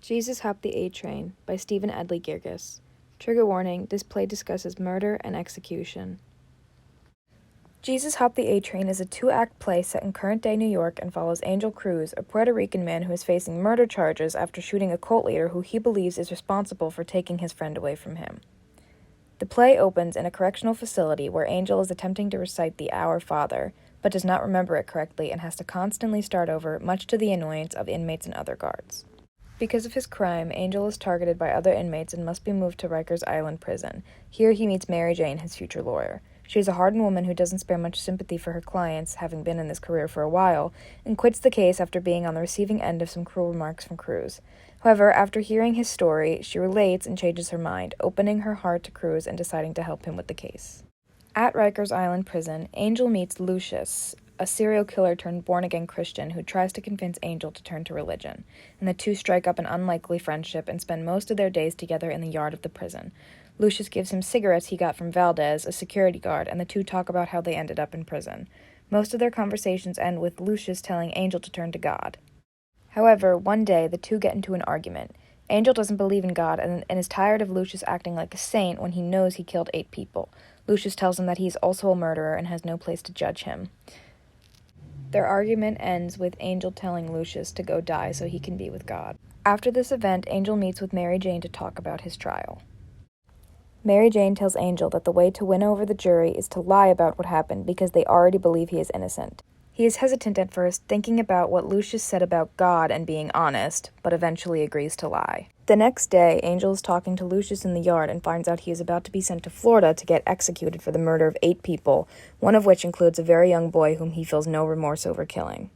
Jesus Hopped the A Train by Stephen Edley Girgis. Trigger warning, this play discusses murder and execution. Jesus Hopped the A Train is a 2-act play set in current-day New York and follows Angel Cruz, a Puerto Rican man who is facing murder charges after shooting a cult leader who he believes is responsible for taking his friend away from him. The play opens in a correctional facility where Angel is attempting to recite the Our Father, but does not remember it correctly and has to constantly start over, much to the annoyance of inmates and other guards. Because of his crime, Angel is targeted by other inmates and must be moved to Rikers Island prison. Here he meets Mary Jane, his future lawyer. She is a hardened woman who doesn't spare much sympathy for her clients, having been in this career for a while, and quits the case after being on the receiving end of some cruel remarks from Cruz. However, after hearing his story, she relates and changes her mind, opening her heart to Cruz and deciding to help him with the case. At Rikers Island prison, Angel meets Lucius, a serial killer turned born-again Christian who tries to convince Angel to turn to religion, and the two strike up an unlikely friendship and spend most of their days together in the yard of the prison. Lucius gives him cigarettes he got from Valdez, a security guard, and the two talk about how they ended up in prison. Most of their conversations end with Lucius telling Angel to turn to God. However, one day, the two get into an argument. Angel doesn't believe in God and is tired of Lucius acting like a saint when he knows he killed 8 people. Lucius tells him that he is also a murderer and has no place to judge him. Their argument ends with Angel telling Lucius to go die so he can be with God. After this event, Angel meets with Mary Jane to talk about his trial. Mary Jane tells Angel that the way to win over the jury is to lie about what happened because they already believe he is innocent. He is hesitant at first, thinking about what Lucius said about God and being honest, but eventually agrees to lie. The next day, Angel is talking to Lucius in the yard and finds out he is about to be sent to Florida to get executed for the murder of 8 people, one of which includes a very young boy whom he feels no remorse over killing.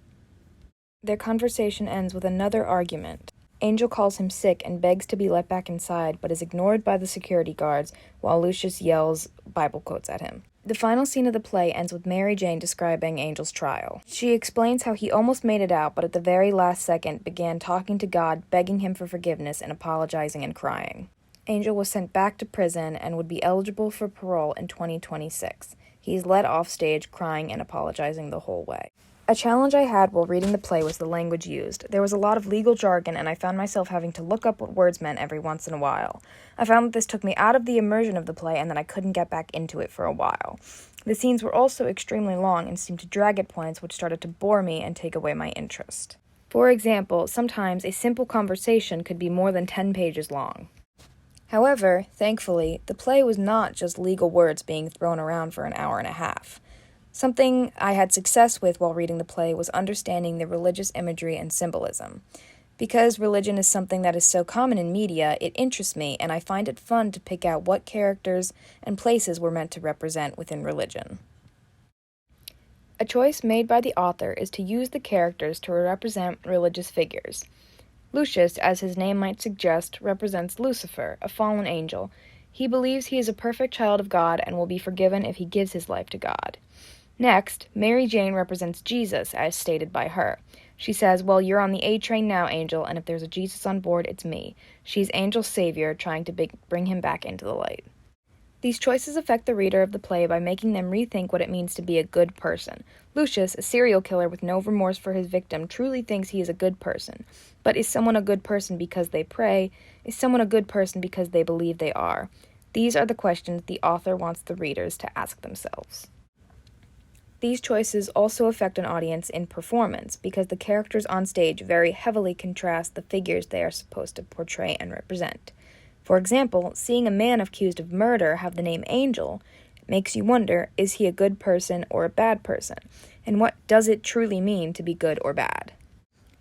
Their conversation ends with another argument. Angel calls him sick and begs to be let back inside, but is ignored by the security guards while Lucius yells Bible quotes at him. The final scene of the play ends with Mary Jane describing Angel's trial. She explains how he almost made it out, but at the very last second began talking to God, begging him for forgiveness and apologizing and crying. Angel was sent back to prison and would be eligible for parole in 2026. He is led off stage crying and apologizing the whole way. A challenge I had while reading the play was the language used. There was a lot of legal jargon, and I found myself having to look up what words meant every once in a while. I found that this took me out of the immersion of the play, and that I couldn't get back into it for a while. The scenes were also extremely long and seemed to drag at points, which started to bore me and take away my interest. For example, sometimes a simple conversation could be more than 10 pages long. However, thankfully, the play was not just legal words being thrown around for an hour and a half. Something I had success with while reading the play was understanding the religious imagery and symbolism. Because religion is something that is so common in media, it interests me, and I find it fun to pick out what characters and places were meant to represent within religion. A choice made by the author is to use the characters to represent religious figures. Lucius, as his name might suggest, represents Lucifer, a fallen angel. He believes he is a perfect child of God and will be forgiven if he gives his life to God. Next, Mary Jane represents Jesus, as stated by her. She says, well, you're on the A train now, Angel, and if there's a Jesus on board, it's me. She's Angel's savior, trying to bring him back into the light. These choices affect the reader of the play by making them rethink what it means to be a good person. Lucius, a serial killer with no remorse for his victim, truly thinks he is a good person. But is someone a good person because they pray? Is someone a good person because they believe they are? These are the questions the author wants the readers to ask themselves. These choices also affect an audience in performance, because the characters on stage very heavily contrast the figures they are supposed to portray and represent. For example, seeing a man accused of murder have the name Angel makes you wonder, is he a good person or a bad person? And what does it truly mean to be good or bad?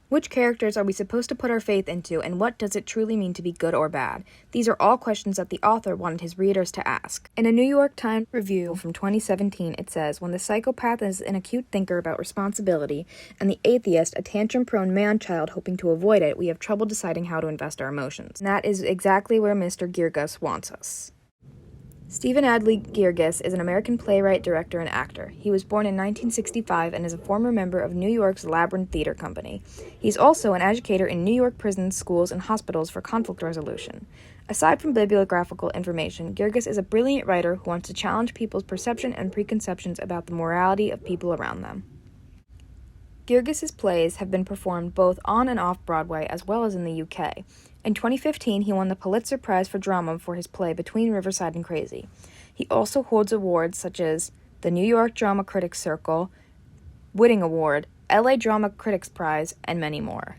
Which characters are we supposed to put our faith into, and what does it truly mean to be good or bad? These are all questions that the author wanted his readers to ask. In a New York Times review from 2017, it says, when the psychopath is an acute thinker about responsibility, and the atheist a tantrum-prone man-child hoping to avoid it, we have trouble deciding how to invest our emotions. And that is exactly where Mr. Girgis wants us. Stephen Edley Girgis is an American playwright, director, and actor. He was born in 1965 and is a former member of New York's Labyrinth Theater Company. He's also an educator in New York prisons, schools, and hospitals for conflict resolution. Aside from bibliographical information, Girgis is a brilliant writer who wants to challenge people's perception and preconceptions about the morality of people around them. Gyrgis' plays have been performed both on and off Broadway as well as in the UK. In 2015, he won the Pulitzer Prize for Drama for his play Between Riverside and Crazy. He also holds awards such as the New York Drama Critics Circle, Whiting Award, LA Drama Critics Prize, and many more.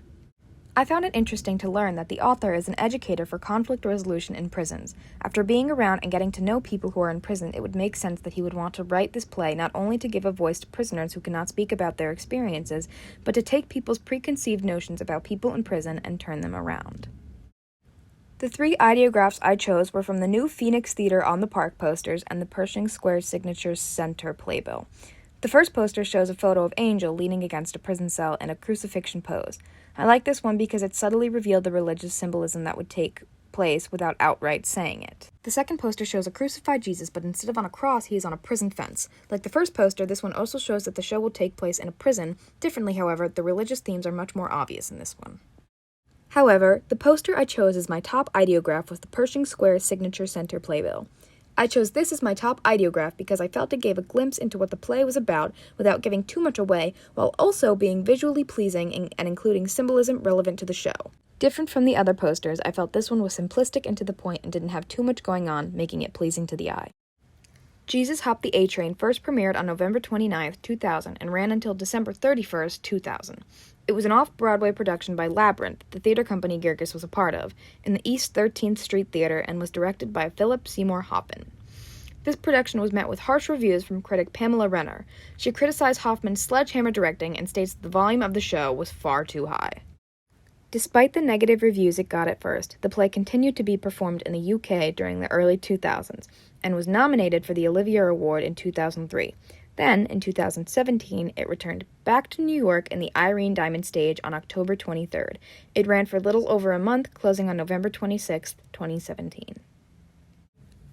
I found it interesting to learn that the author is an educator for conflict resolution in prisons. After being around and getting to know people who are in prison, it would make sense that he would want to write this play not only to give a voice to prisoners who cannot speak about their experiences, but to take people's preconceived notions about people in prison and turn them around. The 3 ideographs I chose were from the new Phoenix Theater on the Park posters and the Pershing Square Signature Center playbill. The first poster shows a photo of Angel leaning against a prison cell in a crucifixion pose. I like this one because it subtly revealed the religious symbolism that would take place without outright saying it. The second poster shows a crucified Jesus, but instead of on a cross, he is on a prison fence. Like the first poster, this one also shows that the show will take place in a prison. Differently, however, the religious themes are much more obvious in this one. However, the poster I chose as my top ideograph was the Pershing Square Signature Center playbill. I chose this as my top ideograph because I felt it gave a glimpse into what the play was about without giving too much away, while also being visually pleasing and including symbolism relevant to the show. Different from the other posters, I felt this one was simplistic and to the point and didn't have too much going on, making it pleasing to the eye. Jesus Hopped the A-Train first premiered on November 29, 2000, and ran until December 31, 2000. It was an off-Broadway production by Labyrinth, the theater company Gyrgis was a part of, in the East 13th Street Theater and was directed by Philip Seymour Hoffman. This production was met with harsh reviews from critic Pamela Renner. She criticized Hoffman's sledgehammer directing and states that the volume of the show was far too high. Despite the negative reviews it got at first, the play continued to be performed in the UK during the early 2000s and was nominated for the Olivier Award in 2003. Then, in 2017, it returned back to New York in the Irene Diamond stage on October 23rd. It ran for little over a month, closing on November 26, 2017.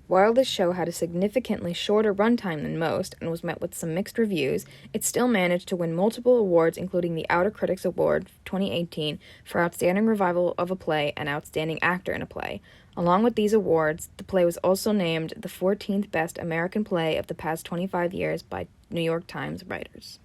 While this show had a significantly shorter runtime than most and was met with some mixed reviews, it still managed to win multiple awards, including the Outer Critics Award 2018 for Outstanding Revival of a Play and Outstanding Actor in a Play. Along with these awards, the play was also named the 14th Best American Play of the past 25 years by New York Times writers.